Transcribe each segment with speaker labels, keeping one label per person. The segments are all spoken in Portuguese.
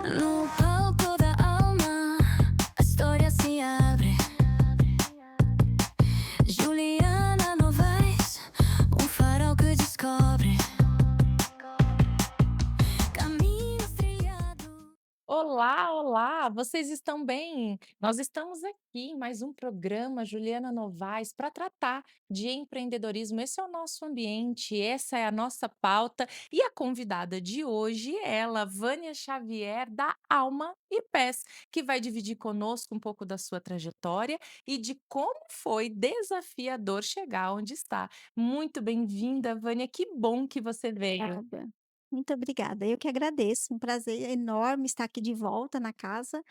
Speaker 1: No palco da alma, a história se abre. Juliana Novaes, um farol que descobre caminhos trilhados.
Speaker 2: Olá, olá, vocês estão bem? Nós estamos aqui em mais um programa Juliana Novaes para tratar de empreendedorismo. Esse é o nosso ambiente, essa é a nossa pauta e a convidada de hoje é ela, Vânia Xavier, da Alma e Pés, que vai dividir conosco um pouco da sua trajetória e de como foi desafiador chegar onde está. Muito bem-vinda, Vânia, que bom que você veio.
Speaker 3: Obrigada. Muito obrigada. Eu que agradeço. Um prazer enorme estar aqui de volta na casa.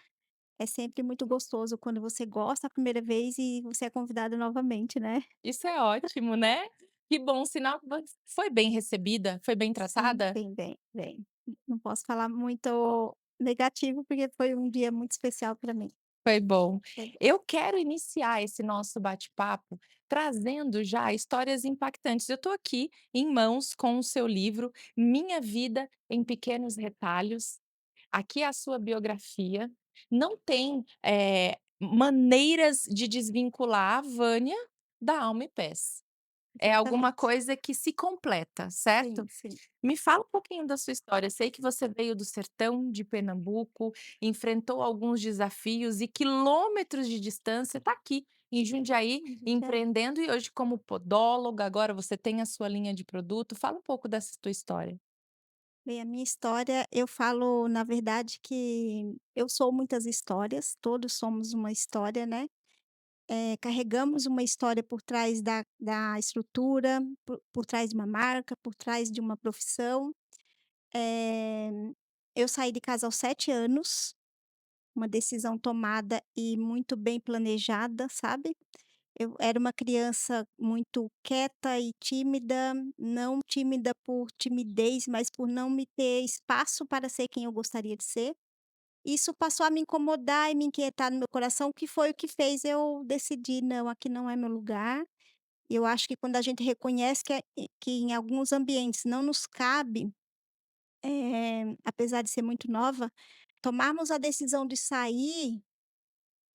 Speaker 3: É sempre muito gostoso quando você gosta a primeira vez e você é convidado novamente, né?
Speaker 2: Isso é ótimo, né. Que bom, sinal que você foi bem recebida, foi bem
Speaker 3: Sim,
Speaker 2: tratada?
Speaker 3: bem, bem, bem. Não posso falar muito negativo, porque foi um dia muito especial para mim.
Speaker 2: Foi bom.
Speaker 3: Foi bom.
Speaker 2: Eu quero iniciar esse nosso bate-papo trazendo já histórias impactantes. Eu estou aqui em mãos com o seu livro Minha Vida em Pequenos Retalhos. Aqui é a sua biografia. Não tem, maneiras de desvincular a Vânia da Alma e Pés. É alguma
Speaker 3: Exatamente.
Speaker 2: coisa que se completa,
Speaker 3: Sim,
Speaker 2: certo?
Speaker 3: sim.
Speaker 2: Me fala um pouquinho da sua história. Sei que você veio do sertão de Pernambuco, enfrentou alguns desafios e quilômetros de distância, está aqui em Jundiaí,
Speaker 3: Gente, é.
Speaker 2: empreendendo e hoje como podóloga, agora você tem a sua linha de produto. Fala um pouco dessa tua história.
Speaker 3: Bem, a minha história, eu falo, na verdade, que eu sou muitas histórias, todos somos uma história, né? Carregamos uma história por trás da estrutura, por trás de uma marca, por trás de uma profissão. Eh, eu saí de casa aos 7 anos, uma decisão tomada e muito bem planejada, sabe. Eu era uma criança muito quieta e tímida, não tímida por timidez, mas por não me ter espaço para ser quem eu gostaria de ser. Isso passou a me incomodar e me inquietar no meu coração, que foi o que fez eu decidir: "Não, aqui não é meu lugar". E eu acho que quando a gente reconhece que em alguns ambientes não nos cabe, apesar de ser muito nova, tomarmos a decisão de sair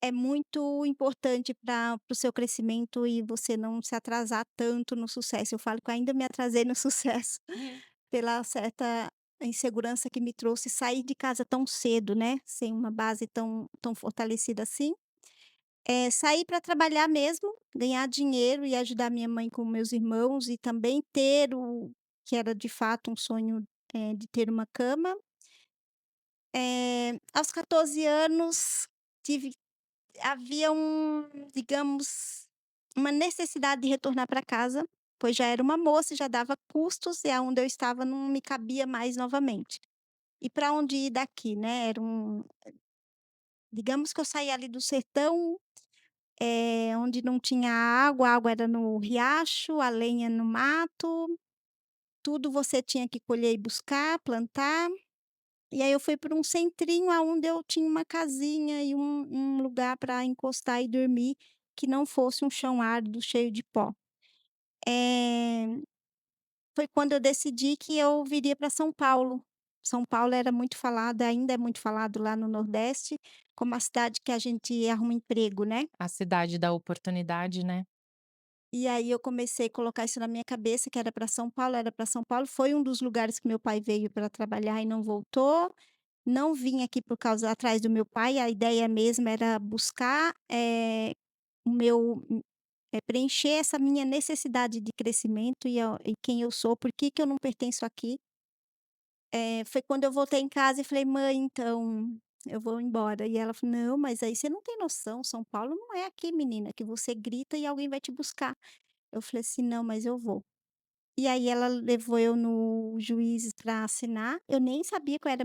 Speaker 3: é muito importante para o seu crescimento e você não se atrasar tanto no sucesso. Eu falo que eu ainda me atrasei no sucesso,
Speaker 2: Uhum.
Speaker 3: pela certa insegurança que me trouxe sair de casa tão cedo, né, sem uma base tão fortalecida assim. Sair para trabalhar mesmo, ganhar dinheiro e ajudar minha mãe com meus irmãos e também ter o que era de fato um sonho, de ter uma cama. Aos 14 anos tive havia digamos, uma necessidade de retornar para casa, pois já era uma moça e já dava custos e aonde eu estava não me cabia mais novamente. E para onde ir daqui, né, digamos que eu saí ali do sertão, onde não tinha água, a água era no riacho, a lenha no mato, tudo você tinha que colher e buscar, plantar. E aí eu fui para um centrinho aonde eu tinha uma casinha e um lugar para encostar e dormir, que não fosse um chão árido cheio de pó. Eh, foi quando eu decidi que eu viria para São Paulo. São Paulo era muito falado, ainda é muito falado lá no Nordeste, como a cidade que a gente arruma emprego, né.
Speaker 2: A cidade da oportunidade, né.
Speaker 3: E aí eu comecei a colocar isso na minha cabeça que era para São Paulo, era para São Paulo. Foi um dos lugares que meu pai veio para trabalhar e não voltou. Não vim aqui por causa atrás do meu pai, a ideia mesmo era buscar, o meu preencher essa minha necessidade de crescimento e quem eu sou, por que que eu não pertenço aqui. Foi quando eu voltei em casa e falei: "Mãe, então, eu vou embora". E ela falou: "Não, mas aí você não tem noção, São Paulo não é aqui menina, que você grita e alguém vai te buscar". Eu falei assim: "Não, mas eu vou". E aí ela levou eu no juiz para assinar, eu nem sabia que eu era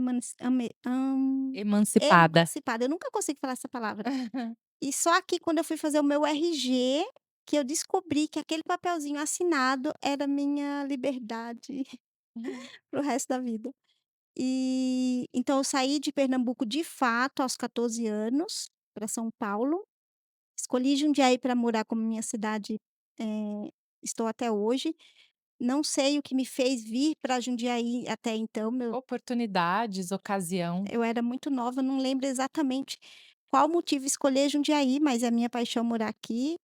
Speaker 2: Emancipada.
Speaker 3: emancipada, eu nunca consigo falar essa palavra. E só aqui quando eu fui fazer o meu RG, que eu descobri que aquele papelzinho assinado era minha liberdade para o resto da vida. E então eu saí de Pernambuco de fato aos 14 anos, para São Paulo, escolhi Jundiaí para morar como minha cidade, estou até hoje. Não sei o que me fez vir para Jundiaí até então,
Speaker 2: Oportunidades, ocasião.
Speaker 3: eu era muito nova, não lembro exatamente qual motivo escolher Jundiaí, mas é minha paixão morar aqui.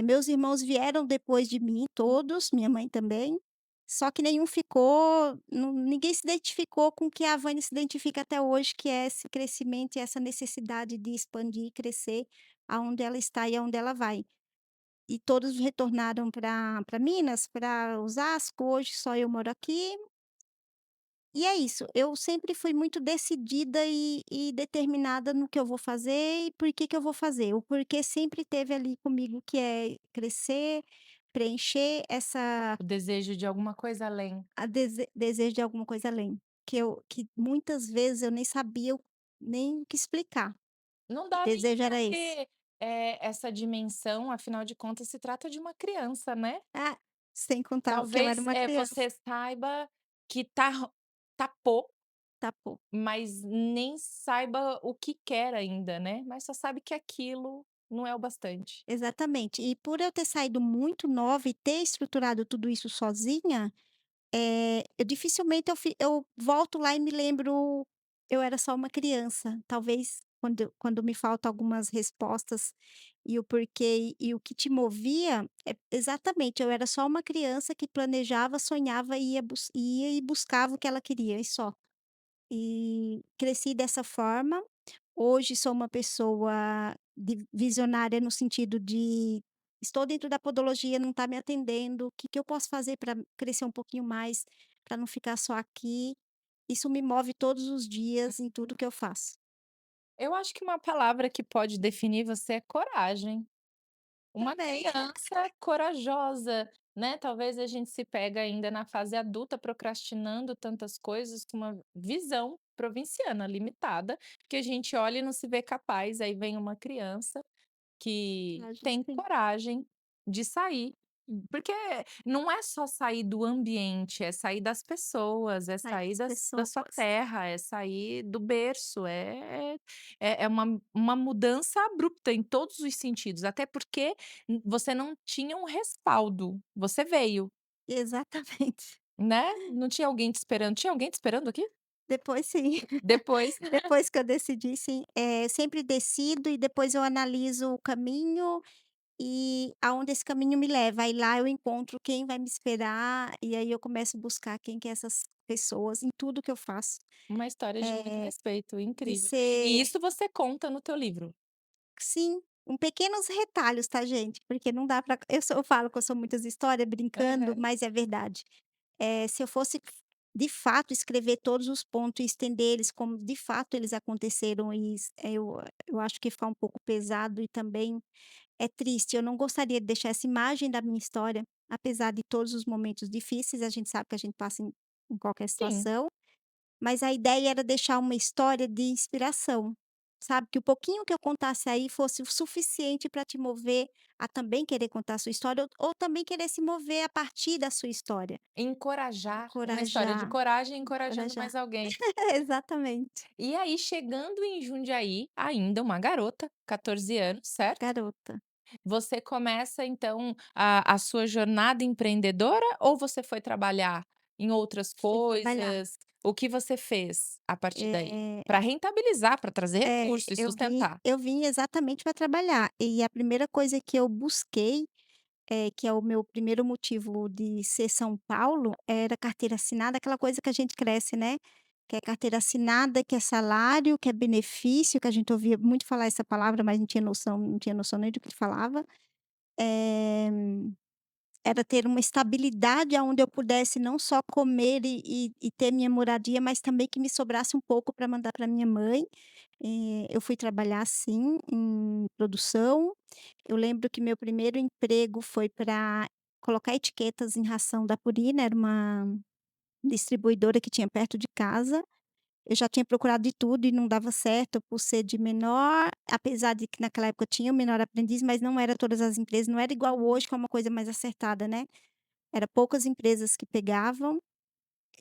Speaker 3: Meus irmãos vieram depois de mim, todos, minha mãe também, só que nenhum ficou, ninguém se identificou com o que a Vânia se identifica até hoje, que é esse crescimento e essa necessidade de expandir e crescer aonde ela está e aonde ela vai. E todos retornaram para Minas, para Osasco, hoje só eu moro aqui. E é isso, eu sempre fui muito decidida e determinada no que eu vou fazer e por que eu vou fazer. O porquê sempre teve ali comigo, que é crescer, preencher essa
Speaker 2: O desejo de alguma coisa além.
Speaker 3: a desejo de alguma coisa além, que muitas vezes eu nem sabia nem o que explicar.
Speaker 2: Não
Speaker 3: Que
Speaker 2: dá nem
Speaker 3: desejo
Speaker 2: para
Speaker 3: era esse?
Speaker 2: ter, essa dimensão, afinal de contas se trata de uma criança, né.
Speaker 3: Ah, sem contar que eu era
Speaker 2: Talvez,
Speaker 3: uma criança.
Speaker 2: você saiba que tá pouco,
Speaker 3: Tá pouco.
Speaker 2: mas nem saiba o que quer ainda, né, mas só sabe que aquilo não é o bastante.
Speaker 3: Exatamente. E por eu ter saído muito nova e ter estruturado tudo isso sozinha, eu dificilmente eu volto lá e me lembro, eu era só uma criança. Talvez quando me faltam algumas respostas e o porquê e o que te movia, exatamente, eu era só uma criança que planejava, sonhava e ia e buscava o que ela queria e só. E cresci dessa forma. Hoje sou uma pessoa visionária no sentido de estou dentro da podologia, não está me atendendo, o que que eu posso fazer para crescer um pouquinho mais, para não ficar só aqui. Isso me move todos os dias em tudo que eu faço.
Speaker 2: Eu acho que uma palavra que pode definir você é coragem. Uma
Speaker 3: Também.
Speaker 2: criança corajosa, né, talvez a gente se pega ainda na fase adulta procrastinando tantas coisas com uma visão provinciana limitada, que a gente olha e não se vê capaz, aí vem uma criança que
Speaker 3: Coragem,
Speaker 2: tem
Speaker 3: sim.
Speaker 2: coragem de sair, porque não é só sair do ambiente, é sair das pessoas, é
Speaker 3: Ai,
Speaker 2: sair
Speaker 3: das
Speaker 2: da sua
Speaker 3: pessoas.
Speaker 2: terra, é sair do berço, é uma mudança abrupta em todos os sentidos, até porque você não tinha um respaldo, você veio,
Speaker 3: Exatamente.
Speaker 2: né, não tinha alguém te esperando, tinha alguém te esperando aqui?
Speaker 3: Depois sim.
Speaker 2: Depois
Speaker 3: Depois que eu decidi, sim. Sempre decido e depois eu analiso o caminho e aonde esse caminho me leva. Aí lá eu encontro quem vai me esperar, e aí eu começo a buscar quem que é essas pessoas em tudo que eu faço.
Speaker 2: uma história de muito
Speaker 3: Eh,
Speaker 2: respeito,
Speaker 3: de
Speaker 2: incrível. E
Speaker 3: ser
Speaker 2: isso você conta no teu livro?
Speaker 3: sim, um pequenos retalhos, tá, gente, porque não dá pra eu falo que eu sou muitas histórias brincando,
Speaker 2: Aham.
Speaker 3: mas é verdade. Se eu fosse de fato escrever todos os pontos e estender eles como de fato eles aconteceram eu acho que fica um pouco pesado e também é triste. Eu não gostaria de deixar essa imagem da minha história, apesar de todos os momentos difíceis, a gente sabe que a gente passa em qualquer
Speaker 2: Sim,
Speaker 3: situação, mas a ideia era deixar uma história de inspiração, sabe, que o pouquinho que eu contasse aí fosse o suficiente para te mover a também querer contar a sua história ou também querer se mover a partir da sua história.
Speaker 2: encorajar, uma história de
Speaker 3: Encorajar,
Speaker 2: coragem encorajando
Speaker 3: encorajar.
Speaker 2: mais alguém.
Speaker 3: Exatamente,
Speaker 2: E aí chegando em Jundiaí, ainda uma garota, 14 anos, certo?
Speaker 3: garota.
Speaker 2: Você começa então a sua jornada empreendedora ou você foi trabalhar em outras
Speaker 3: Fui trabalhar.
Speaker 2: coisas? O que você fez a partir daí?
Speaker 3: Eh
Speaker 2: Para rentabilizar, para trazer
Speaker 3: É,
Speaker 2: recurso e sustentar.
Speaker 3: eu vim exatamente para trabalhar, e a primeira coisa que eu busquei, que é o meu primeiro motivo de ser São Paulo, era carteira assinada, aquela coisa que a gente cresce, né, que é carteira assinada, que é salário, que é benefício, que a gente ouvia muito falar essa palavra, mas não tinha noção nem do que falava. Eh Era ter uma estabilidade aonde eu pudesse não só comer e ter minha moradia, mas também que me sobrasse um pouco para mandar para minha mãe. Eu fui trabalhar sim, em produção. Eu lembro que meu primeiro emprego foi para colocar etiquetas em ração da Purina, era uma distribuidora que tinha perto de casa. Eu já tinha procurado de tudo e não dava certo por ser de menor, apesar de que naquela época tinha o menor aprendiz, mas não era todas as empresas, não era igual hoje que é uma coisa mais acertada, né. Era poucas empresas que pegavam,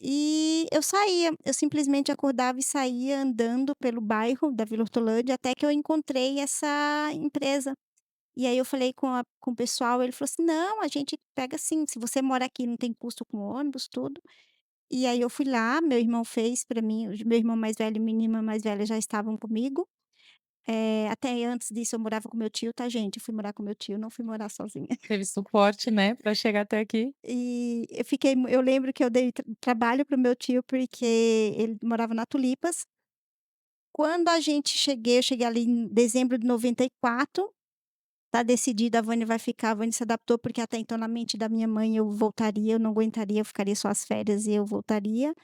Speaker 3: e eu saía, eu simplesmente acordava e saía andando pelo bairro da Vila Hortolândia até que eu encontrei essa empresa. E aí eu falei com o pessoal, ele falou assim: "Não, a gente pega sim, se você mora aqui não tem custo com ônibus, tudo". E aí eu fui lá, meu irmão fez pra mim, o meu irmão mais velho e minha irmã mais velha já estavam comigo. Até antes disso eu morava com meu tio, tá gente, eu fui morar com meu tio, não fui morar sozinha.
Speaker 2: Teve suporte, né, para chegar até aqui.
Speaker 3: E eu lembro que eu dei trabalho para o meu tio, porque ele morava na Tulipas. Quando eu cheguei ali em dezembro de 94. Tá decidido, a Vânia vai ficar, a Vânia se adaptou, porque até então na mente da minha mãe eu voltaria, eu não aguentaria, eu ficaria só as férias e eu voltaria.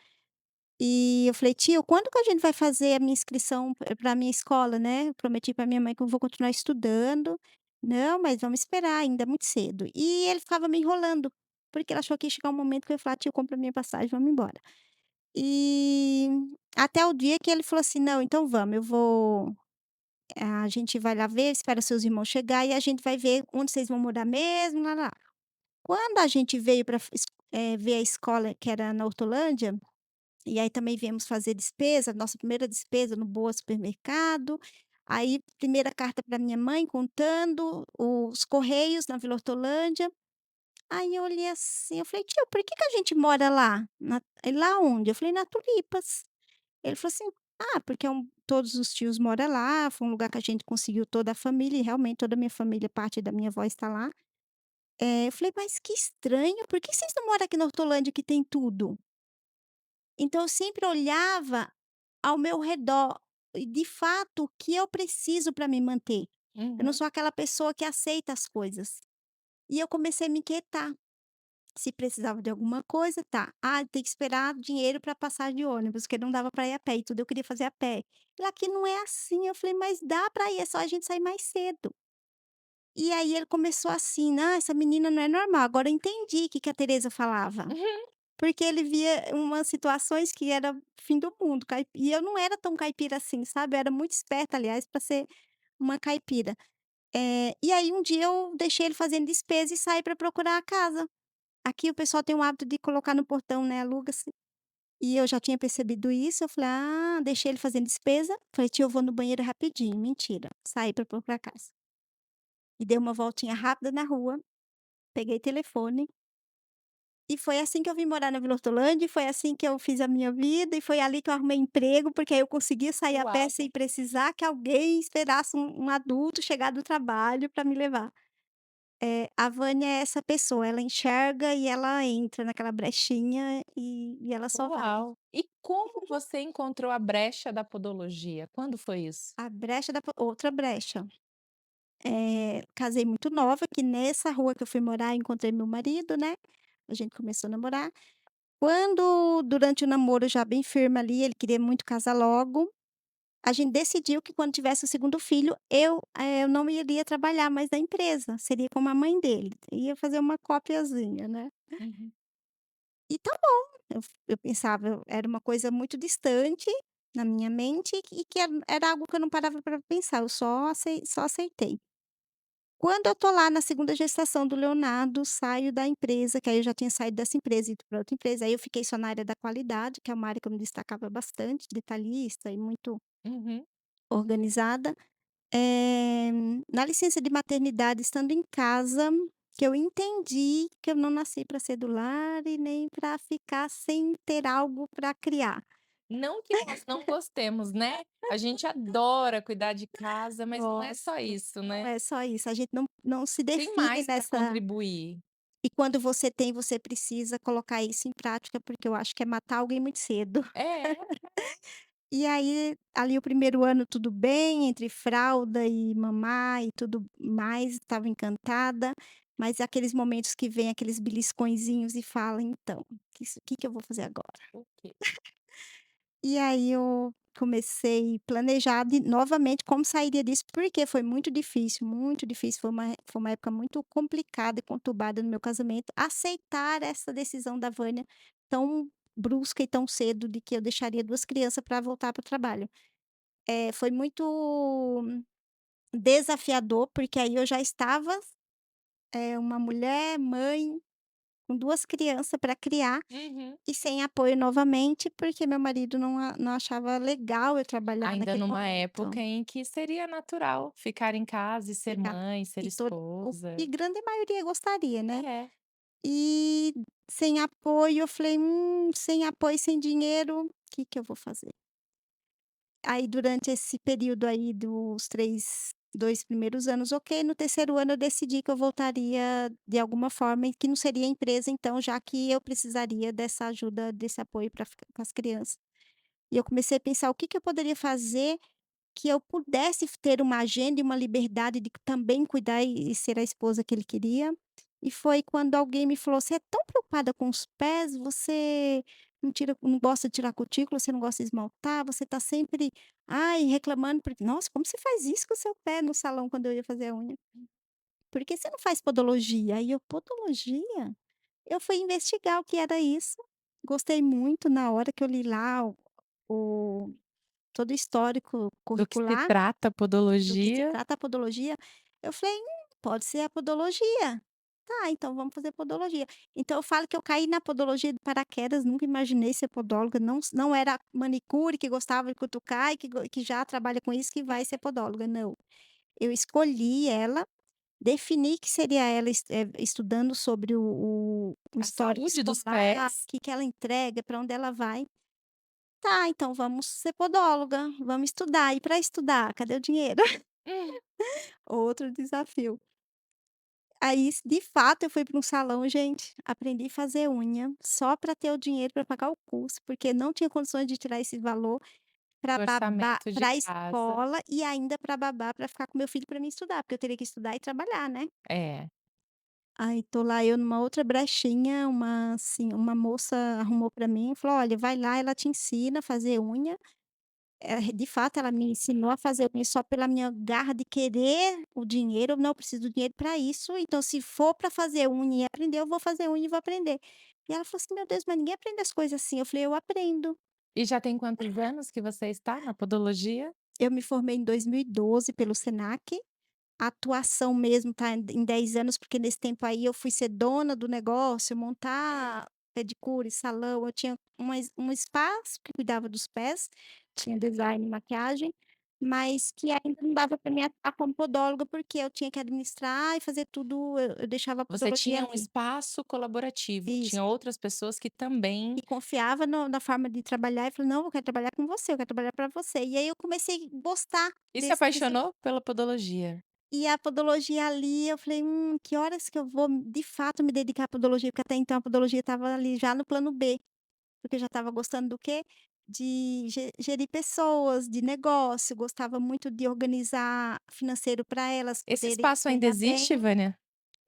Speaker 3: E eu falei: "Tio, quando que a gente vai fazer a minha inscrição pra minha escola, né?" Eu prometi pra minha mãe que eu vou continuar estudando. "Não, mas vamos esperar, ainda é muito cedo". E ele ficava me enrolando, porque ele achou que ia chegar um momento que eu ia falar: "Tio, compra minha passagem, vamos embora". E até o dia que ele falou assim: "Não, então vamos, a gente vai lá ver, espera seus irmãos chegar e a gente vai ver onde vocês vão morar mesmo, lá-lá". Quando a gente veio para ver a escola que era na Hortolândia, e aí também viemos fazer despesa, nossa primeira despesa no Boa Supermercado, aí primeira carta para minha mãe contando os correios na Vila Hortolândia, aí eu olhei assim, eu falei: "Tio, por que que a gente mora lá?" Ele: "Lá onde?" Eu falei: "Na Tulipas". Ele falou assim: "Ah, porque todos os tios moram lá, foi um lugar que a gente conseguiu toda a família", e realmente toda a minha família, parte da minha avó está lá. Eu falei: "Mas que estranho, por que vocês não moram aqui na Hortolândia que tem tudo?". Então eu sempre olhava ao meu redor, e de fato o que eu preciso para me manter. Eu não
Speaker 2: Uhum.
Speaker 3: sou aquela pessoa que aceita as coisas. E eu comecei a me inquietar. Se precisava de alguma coisa, tá. Ah, tem que esperar dinheiro para passar de ônibus, porque não dava para ir a pé e tudo eu queria fazer a pé. E aqui não é assim, eu falei: "Mas dá para ir, é só a gente sair mais cedo". E aí ele começou assim: "Ah, essa menina não é normal, agora eu entendi o que que a Teresa falava".
Speaker 2: Uhum.
Speaker 3: Porque ele via umas situações que era fim do mundo, e eu não era tão caipira assim, sabe, eu era muito esperta aliás para ser uma caipira. E aí um dia eu deixei ele fazendo despesa e saí para procurar a casa. Aqui o pessoal tem o hábito de colocar no portão, né, aluga-se. E eu já tinha percebido isso, eu falei: "Ah", deixei ele fazendo despesa, falei: "Tio, eu vou no banheiro rapidinho", mentira, saí para procurar a casa. E dei uma voltinha rápida na rua, peguei telefone, e foi assim que eu vim morar na Vila Hortolândia, e foi assim que eu fiz a minha vida, e foi ali que eu arrumei emprego, porque aí eu conseguia sair a pé
Speaker 2: Uau!
Speaker 3: sem precisar que alguém esperasse um adulto chegar do trabalho para me levar. A Vânia é essa pessoa, ela enxerga e ela entra naquela brechinha e ela só vai.
Speaker 2: Uau! E como você encontrou a brecha da podologia? Quando foi isso?
Speaker 3: A brecha da po outra brecha. Casei muito nova, que nessa rua que eu fui morar, encontrei meu marido, né, a gente começou a namorar. Quando durante o namoro já bem firme ali, ele queria muito casar logo, a gente decidiu que quando tivesse o segundo filho, eu não iria trabalhar mais na empresa, seria como a mãe dele, ia fazer uma copiazinha, né.
Speaker 2: Uhum.
Speaker 3: E tá bom, eu pensava, era uma coisa muito distante na minha mente e que era algo que eu não parava para pensar, eu só aceitei. Quando eu tô lá na segunda gestação do Leonardo, saio da empresa, que aí eu já tinha saído dessa empresa e ido pra outra empresa, aí eu fiquei só na área da qualidade, que é uma área que eu me destacava bastante, detalhista e muito
Speaker 2: Uhum.
Speaker 3: organizada. Eh, Na licença de maternidade, estando em casa, que eu entendi que eu não nasci para ser do lar e nem para ficar sem ter algo para criar.
Speaker 2: Não que nós não gostemos, né, a gente adora cuidar de casa, mas não é só
Speaker 3: Gosto,
Speaker 2: isso,
Speaker 3: não
Speaker 2: né.
Speaker 3: é só isso, a gente não se
Speaker 2: Tem
Speaker 3: define
Speaker 2: mais para
Speaker 3: nessa.
Speaker 2: contribuir.
Speaker 3: E quando você tem, você precisa colocar isso em prática, porque eu acho que é matar alguém muito cedo.
Speaker 2: É.
Speaker 3: E aí, ali o primeiro ano tudo bem, entre fralda e mamar e tudo mais, estava encantada, mas aqueles momentos que vem aqueles beliscõezinhos e fala: "Então, que eu vou fazer agora?".
Speaker 2: O quê?
Speaker 3: E aí eu comecei a planejar novamente como sairia disso, porque foi muito difícil, foi uma época muito complicada e conturbada no meu casamento, aceitar essa decisão da Vânia tão brusca e tão cedo de que eu deixaria 2 crianças para voltar para o trabalho. Foi muito desafiador, porque aí eu já estava, uma mulher, mãe, com 2 crianças para criar
Speaker 2: Uhum.
Speaker 3: e sem apoio novamente, porque meu marido não achava legal eu trabalhar
Speaker 2: Ainda
Speaker 3: naquele
Speaker 2: numa
Speaker 3: momento.
Speaker 2: época em que seria natural ficar em casa e ser
Speaker 3: Ficar
Speaker 2: mãe, ser
Speaker 3: e todo o e
Speaker 2: esposa.
Speaker 3: grande maioria gostaria, né.
Speaker 2: É,
Speaker 3: E sem apoio, eu falei: sem apoio, sem dinheiro, o que que eu vou fazer?". Aí durante esse período aí dos 2 primeiros anos, ok, no terceiro ano eu decidi que eu voltaria de alguma forma e que não seria empresa então, já que eu precisaria dessa ajuda, desse apoio para ficar com as crianças. E eu comecei a pensar o que que eu poderia fazer que eu pudesse ter uma agenda e uma liberdade de também cuidar e ser a esposa que ele queria. E foi quando alguém me falou: "Você é tão preocupada com os pés, você não gosta de tirar cutícula, você não gosta de esmaltar, você está sempre, ai, reclamando porque nossa, como você faz isso com o seu pé?", no salão quando eu ia fazer a unha. "Por que você não faz podologia?". Aí eu: "Podologia?". Eu fui investigar o que era isso, gostei muito na hora que eu li lá o todo o histórico
Speaker 2: do que se
Speaker 3: curricular
Speaker 2: trata a
Speaker 3: do que se
Speaker 2: podologia.
Speaker 3: trata a podologia, eu falei: pode ser a podologia. Tá, então vamos fazer podologia". Então eu falo que eu caí na podologia de paraquedas, nunca imaginei ser podóloga, não era a manicure que gostava de cutucar e que já trabalha com isso que vai ser podóloga, não. Eu escolhi ela, defini que seria ela estudando sobre o
Speaker 2: A
Speaker 3: histórico
Speaker 2: saúde dos
Speaker 3: escolar, o
Speaker 2: pés.
Speaker 3: que que ela entrega, para onde ela vai. Tá, então vamos ser podóloga, vamos estudar. E para estudar, cadê o dinheiro?
Speaker 2: Hum.
Speaker 3: Outro desafio. Aí, de fato, eu fui para um salão, gente, aprendi a fazer unha, só para ter o dinheiro para pagar o curso, porque não tinha condições de tirar esse valor para
Speaker 2: Do
Speaker 3: babá
Speaker 2: orçamento de
Speaker 3: para a
Speaker 2: casa.
Speaker 3: escola e ainda para babá para ficar com meu filho para mim estudar, porque eu teria que estudar e trabalhar, né.
Speaker 2: É.
Speaker 3: Aí tô lá eu numa outra brechinha, uma moça arrumou para mim e falou: "Olha, vai lá, ela te ensina a fazer unha". De fato, ela me ensinou a fazer unha só pela minha garra de querer o dinheiro, eu não preciso do dinheiro para isso, então se for para fazer unha e aprender, eu vou fazer unha e vou aprender. E ela falou assim: "Meu Deus, mas ninguém aprende as coisas assim", eu falei: "Eu aprendo".
Speaker 2: E já tem quantos anos que você está na podologia?
Speaker 3: Eu me formei em 2012 pelo Senac. A atuação mesmo tá em 10 anos, porque nesse tempo aí eu fui ser dona do negócio, montar pedicure, salão, eu tinha um espaço que cuidava dos pés, tinha design e maquiagem, mas que ainda não dava para mim atuar como podóloga, porque eu tinha que administrar e fazer tudo, eu deixava a
Speaker 2: Você
Speaker 3: podologia
Speaker 2: tinha um
Speaker 3: ali.
Speaker 2: espaço colaborativo,
Speaker 3: Isso.
Speaker 2: tinha outras pessoas que também.
Speaker 3: E confiava na forma de trabalhar e falei: "Não, eu quero trabalhar com você, eu quero trabalhar para você". E aí eu comecei a gostar
Speaker 2: E se apaixonou pela podologia?
Speaker 3: e a podologia ali, eu falei: que horas que eu vou de fato me dedicar à podologia?", porque até então a podologia estava ali já no plano B, porque eu já estava gostando do quê? De gerir pessoas, de negócio, gostava muito de organizar financeiro para elas
Speaker 2: Esse
Speaker 3: poderem
Speaker 2: espaço ainda
Speaker 3: ganhar bem.
Speaker 2: existe, Vânia?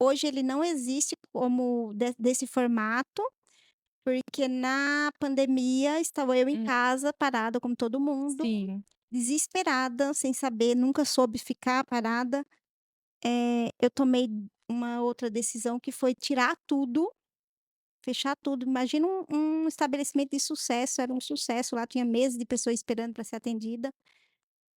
Speaker 3: Hoje ele não existe como desse formato, porque na pandemia estava eu em
Speaker 2: Hum,
Speaker 3: casa parada como todo mundo,
Speaker 2: sim.
Speaker 3: desesperada, sem saber, nunca soube ficar parada. Eu tomei uma outra decisão que foi tirar tudo, fechar tudo. Imagina um estabelecimento de sucesso, era um sucesso lá, tinha meses de pessoa esperando para ser atendida.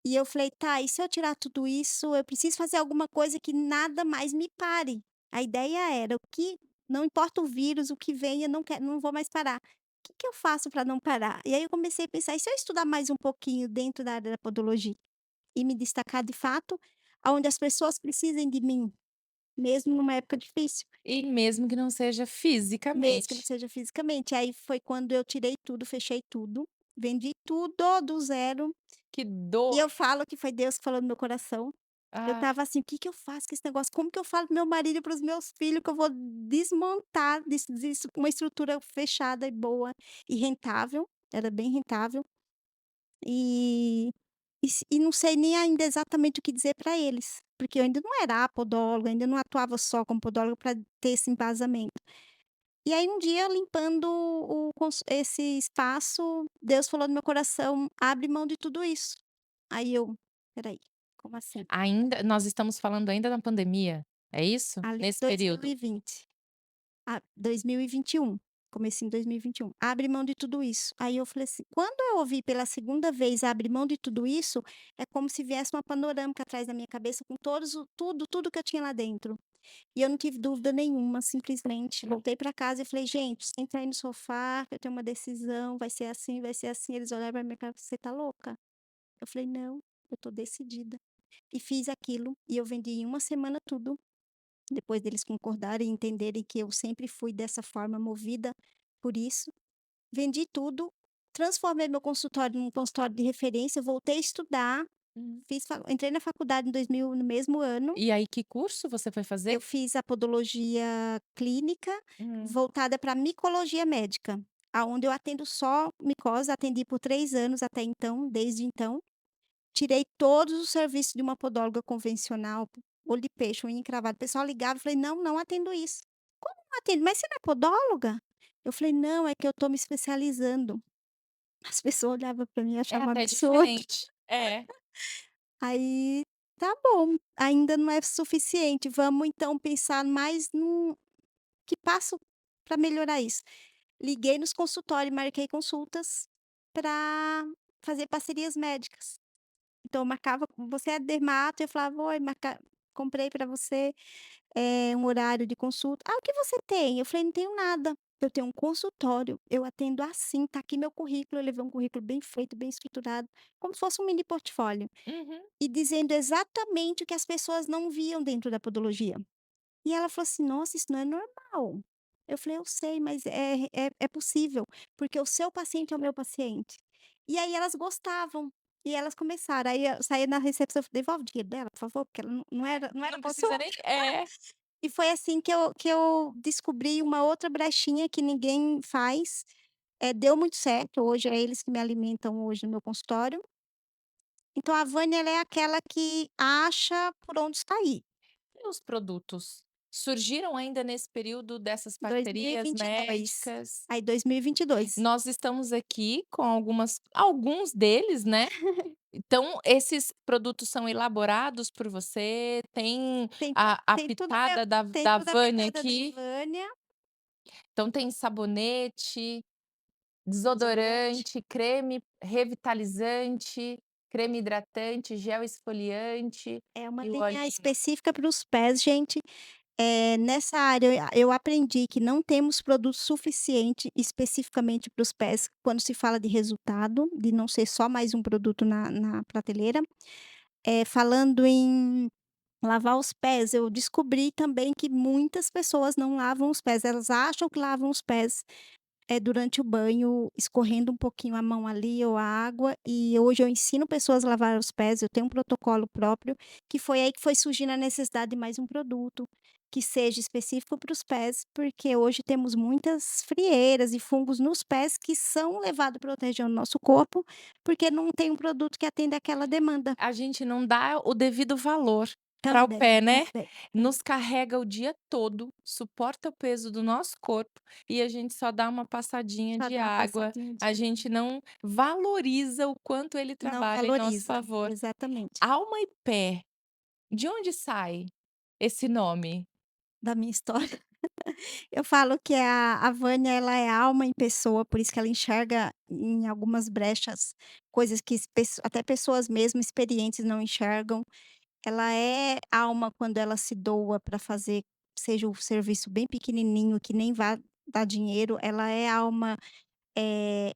Speaker 3: E eu falei: "Tá, e se eu tirar tudo isso, eu preciso fazer alguma coisa que nada mais me pare". A ideia era: o que não importa o vírus, o que venha, não vou mais parar. O que que eu faço para não parar? E aí eu comecei a pensar: e se eu estudar mais um pouquinho dentro da área da podologia e me destacar de fato, aonde as pessoas precisem de mim? Mesmo numa época difícil,
Speaker 2: E mesmo que não seja
Speaker 3: mesmo que não
Speaker 2: fisicamente.
Speaker 3: seja fisicamente. Aí foi quando eu tirei tudo, fechei tudo, vendi tudo do zero,
Speaker 2: Que
Speaker 3: e
Speaker 2: dor!
Speaker 3: eu falo que foi Deus que falou no meu coração. Eu
Speaker 2: Ah,
Speaker 3: estava assim: "O que que eu faço com esse negócio? Como que eu falo para meu marido e para os meus filhos que eu vou desmontar uma estrutura fechada e boa e rentável", era bem rentável, e e não sei nem ainda exatamente o que dizer para eles, porque eu ainda não era a podóloga, ainda não atuava só como podóloga para ter esse embasamento. E aí um dia limpando esse espaço, Deus falou no meu coração: "Abre mão de tudo isso". Aí eu: "Espera aí, como assim?".
Speaker 2: ainda nós estamos falando ainda na pandemia, é isso?
Speaker 3: Ali
Speaker 2: Nesse período?
Speaker 3: 2020, 2021, comecinho de 2021, abre mão de tudo isso. Aí eu falei assim, quando eu ouvi pela segunda vez abre mão de tudo isso, é como se viesse uma panorâmica atrás da minha cabeça com tudo que eu tinha lá dentro. E eu não tive dúvida nenhuma, simplesmente voltei para casa e falei: "Gente, senta aí no sofá, que eu tenho uma decisão, vai ser assim, vai ser assim". Eles olharam para minha cara: "Você tá louca?". Eu falei: "Não, eu tô decidida". E fiz aquilo, e eu vendi em uma semana tudo, depois deles concordarem e entenderem que eu sempre fui dessa forma, movida por isso. Vendi tudo, transformei meu consultório num consultório de referência, voltei a estudar,
Speaker 2: Hum.
Speaker 3: entrei na faculdade em 2000 no mesmo ano.
Speaker 2: E aí que curso você foi fazer?
Speaker 3: Eu fiz a podologia clínica,
Speaker 2: Hum.
Speaker 3: voltada para micologia médica, aonde eu atendo só micose, atendi por 3 anos até então, desde então. Tirei todos os serviços de uma podóloga convencional, olho de peixe, unha encravada. O pessoal ligava, eu falei: "Não, não atendo isso". "Como não atende? Mas você não é podóloga?". Eu falei: "Não, é que eu estou me especializando". As pessoas olhavam para mim e
Speaker 2: É
Speaker 3: achavam um
Speaker 2: até
Speaker 3: absurdo.
Speaker 2: diferente. É.
Speaker 3: Aí, tá bom, ainda não é suficiente, vamos então pensar mais num que passo para melhorar isso. Liguei nos consultórios, marquei consultas para fazer parcerias médicas. Então eu marcava você é dermato, eu falava: "Oi, comprei para você, um horário de consulta". "Ah, o que você tem?". Eu falei: "Não tenho nada, eu tenho um consultório, eu atendo assim, tá aqui meu currículo". Eu levei um currículo bem feito, bem estruturado, como se fosse um mini portfólio,
Speaker 2: Uhum.
Speaker 3: e dizendo exatamente o que as pessoas não viam dentro da podologia. E ela falou assim: "Nossa, isso não é normal". Eu falei: "Eu sei, mas é possível, porque o seu paciente é o meu paciente". E aí elas gostavam, e elas começaram, aí eu saía na recepção, eu falei: "Devolve o dinheiro dela, por favor", porque ela não era
Speaker 2: Não precisa nem
Speaker 3: consulta.
Speaker 2: é.
Speaker 3: E foi assim que eu descobri uma outra brechinha que ninguém faz, deu muito certo, hoje é eles que me alimentam hoje no meu consultório. Então a Vânia, ela é aquela que acha por onde sair.
Speaker 2: E os produtos? Surgiram ainda nesse período dessas parcerias
Speaker 3: 2022.
Speaker 2: médicas?
Speaker 3: Aí 2022.
Speaker 2: Nós estamos aqui com alguns deles, né. Então esses produtos são elaborados por você? Tem
Speaker 3: Tem tu
Speaker 2: a
Speaker 3: tem tudo meu
Speaker 2: pitada
Speaker 3: tem
Speaker 2: da
Speaker 3: tudo a
Speaker 2: Vânia
Speaker 3: pitada da
Speaker 2: aqui?
Speaker 3: Vânia,
Speaker 2: Então tem sabonete,
Speaker 3: desodorante,
Speaker 2: desodorante, creme revitalizante, creme hidratante, gel esfoliante
Speaker 3: é uma
Speaker 2: e o
Speaker 3: linha
Speaker 2: olhinho.
Speaker 3: específica para os pés, gente. Nessa área eu aprendi que não temos produto suficiente especificamente para os pés, quando se fala de resultado, de não ser só mais um produto na prateleira. Falando em lavar os pés, eu descobri também que muitas pessoas não lavam os pés, elas acham que lavam os pés, durante o banho, escorrendo um pouquinho a mão ali ou a água, e hoje eu ensino pessoas a lavar os pés, eu tenho um protocolo próprio, que foi aí que foi surgindo a necessidade de mais um produto, que seja específico para os pés, porque hoje temos muitas frieiras e fungos nos pés que são levados para outra região do nosso corpo, porque não tem um produto que atenda aquela demanda.
Speaker 2: A gente não dá o devido valor para o
Speaker 3: Também,
Speaker 2: pé, né.
Speaker 3: também, também.
Speaker 2: Nos carrega o dia todo, suporta o peso do nosso corpo e a gente só dá uma passadinha
Speaker 3: Só
Speaker 2: de
Speaker 3: dá uma
Speaker 2: água,
Speaker 3: passadinha de
Speaker 2: a gente não valoriza o quanto ele
Speaker 3: não
Speaker 2: trabalha em nosso
Speaker 3: valoriza,
Speaker 2: favor.
Speaker 3: exatamente.
Speaker 2: Alma e pé, de onde sai esse nome?
Speaker 3: Da minha história. Eu falo que a Vânia, ela é alma em pessoa, por isso que ela enxerga em algumas brechas, coisas que até pessoas mesmo experientes não enxergam. Ela é alma quando ela se doa para fazer, seja um serviço bem pequenininho que nem vá dar dinheiro, ela é alma, eh,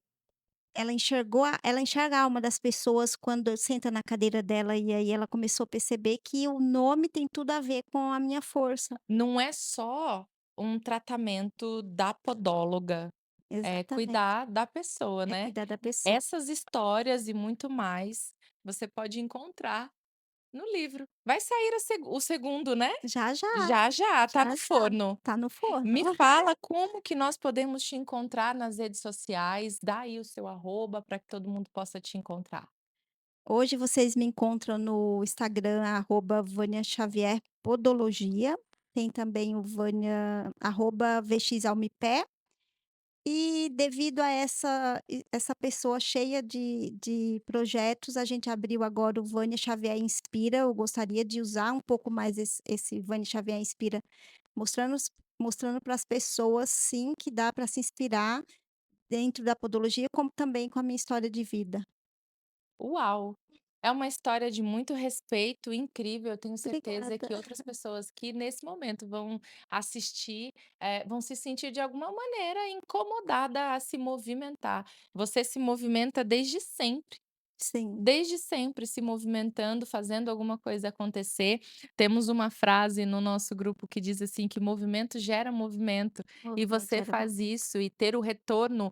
Speaker 3: ela enxerga a alma das pessoas quando senta na cadeira dela, e aí ela começou a perceber que o nome tem tudo a ver com a minha força.
Speaker 2: Não é só um tratamento da podóloga, é
Speaker 3: Exatamente,
Speaker 2: cuidar da pessoa,
Speaker 3: é
Speaker 2: né.
Speaker 3: cuidar da pessoa.
Speaker 2: Essas histórias e muito mais, você pode encontrar no livro. Vai sair o segundo, né?
Speaker 3: Já, já,
Speaker 2: Já, já, tá
Speaker 3: já,
Speaker 2: no
Speaker 3: já,
Speaker 2: forno.
Speaker 3: tá no forno.
Speaker 2: Me fala como que nós podemos te encontrar nas redes sociais, dá aí o seu arroba para que todo mundo possa te encontrar.
Speaker 3: Hoje vocês me encontram no Instagram, @Vânia Xavier Podologia, tem também o Vânia @VXAlmipé, e devido a essa pessoa cheia de projetos, a gente abriu agora o Vânia Xavier Inspira. Eu gostaria de usar um pouco mais esse Vânia Xavier Inspira, mostrando para as pessoas, sim, que dá para se inspirar dentro da podologia, como também com a minha história de vida.
Speaker 2: Uau! É uma história de muito respeito, incrível. Eu tenho certeza
Speaker 3: Obrigada.
Speaker 2: que outras pessoas que nesse momento vão assistir, vão se sentir de alguma maneira incomodada a se movimentar. Você se movimenta
Speaker 3: Sim,
Speaker 2: desde sempre se movimentando, fazendo alguma coisa acontecer. Temos uma frase no nosso grupo que diz assim que movimento gera movimento, e
Speaker 3: movimento
Speaker 2: você
Speaker 3: gera
Speaker 2: faz
Speaker 3: movimento.
Speaker 2: isso e ter o retorno,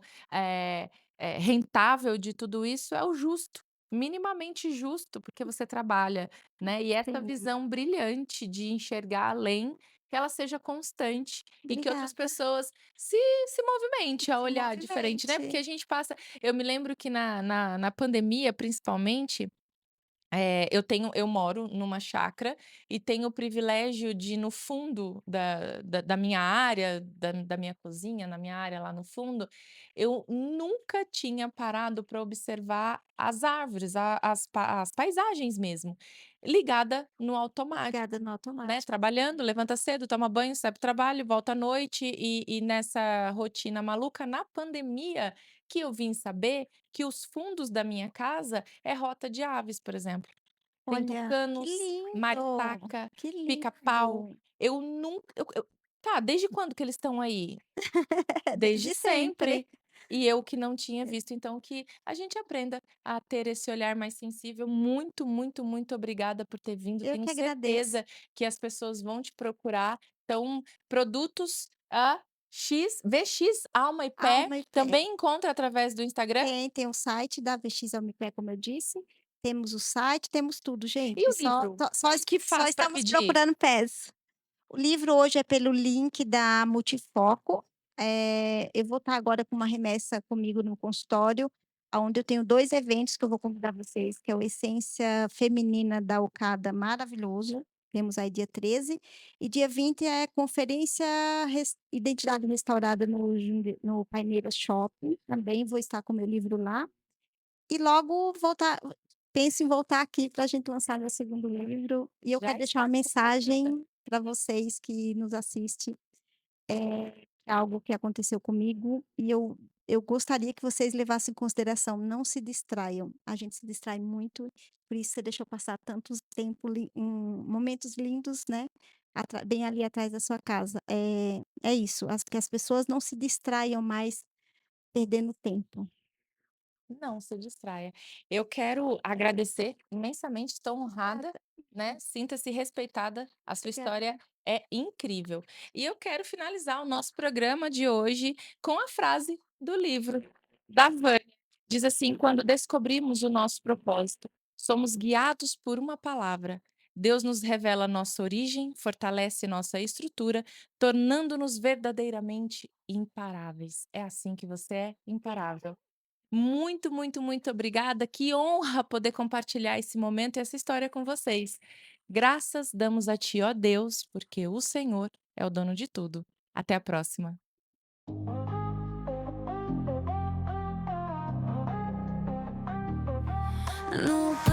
Speaker 2: rentável de tudo isso é o justo, minimamente justo, porque você trabalha, né. E essa
Speaker 3: Sim,
Speaker 2: visão brilhante de enxergar além, que ela seja constante e que outras
Speaker 3: obrigada.
Speaker 2: pessoas se movimente a
Speaker 3: Se
Speaker 2: olhar diferente, né, porque
Speaker 3: movimente.
Speaker 2: a gente passa. Eu me lembro que na pandemia, principalmente, eu moro numa chácara e tenho o privilégio de no fundo da minha área, da minha cozinha, na minha área lá no fundo, eu nunca tinha parado para observar as árvores, as paisagens mesmo, ligada no automático.
Speaker 3: Ligada no
Speaker 2: Né,
Speaker 3: automático.
Speaker 2: trabalhando, levanta cedo, toma banho, sai para o trabalho, volta à noite e nessa rotina maluca. Na pandemia que eu vim saber que os fundos da minha casa é rota de aves, por exemplo. Tem
Speaker 3: Olha, que
Speaker 2: tucanos,
Speaker 3: lindo,
Speaker 2: maritaca,
Speaker 3: que
Speaker 2: pica-pau.
Speaker 3: lindo.
Speaker 2: Eu nunca eu tá, desde quando que eles estão aí? Desde
Speaker 3: Desde sempre.
Speaker 2: sempre. E eu que não tinha visto, então que a gente aprenda a ter esse olhar mais sensível. Muito, muito, muito obrigada por ter vindo.
Speaker 3: Eu
Speaker 2: Tenho
Speaker 3: que agradeço.
Speaker 2: certeza que as pessoas vão te procurar. Então, produtos a VX Alma e Pé,
Speaker 3: Alma e pé.
Speaker 2: também encontra através do Instagram.
Speaker 3: Tem o site da VX Almipé, como eu disse, temos o site, temos tudo,
Speaker 2: E
Speaker 3: gente,
Speaker 2: o livro? Que
Speaker 3: só
Speaker 2: faz para
Speaker 3: estamos
Speaker 2: pedir?
Speaker 3: procurando pés. O livro hoje é pelo link da Multifoco, eu vou estar agora com uma remessa comigo no consultório, aonde eu tenho 2 eventos que eu vou convidar vocês, que é o Essência Feminina da Ocada, maravilhoso, temos aí dia 13, e dia 20 é conferência Identidade Restaurada no Paineiras Shopping, também vou estar com o meu livro lá. E logo voltar penso em voltar aqui para a gente lançar meu segundo livro, e eu
Speaker 2: Já
Speaker 3: quero deixar
Speaker 2: está
Speaker 3: uma
Speaker 2: convidada.
Speaker 3: mensagem para vocês que nos assiste, é algo que aconteceu comigo e eu gostaria que vocês levassem em consideração, não se distraiam, a gente se distrai muito, por isso você deixou passar tantos tempo momentos lindos, né, bem ali atrás da sua casa. É isso, que as pessoas não se distraiam mais perdendo tempo.
Speaker 2: Não se distraia. Eu quero agradecer imensamente, estou honrada,
Speaker 3: Obrigada,
Speaker 2: né, sinta-se respeitada, a sua história
Speaker 3: obrigada.
Speaker 2: é incrível. E eu quero finalizar o nosso programa de hoje com a frase do livro da Vânia. Diz assim: "Quando descobrimos o nosso propósito, somos guiados por uma palavra. Deus nos revela nossa origem, fortalece nossa estrutura, tornando-nos verdadeiramente imparáveis". É assim que você é imparável. Muito, muito, muito obrigada. Que honra poder compartilhar esse momento e essa história com vocês. Graças damos a Ti, ó Deus, porque o Senhor é o dono de tudo. Até a próxima.
Speaker 1: No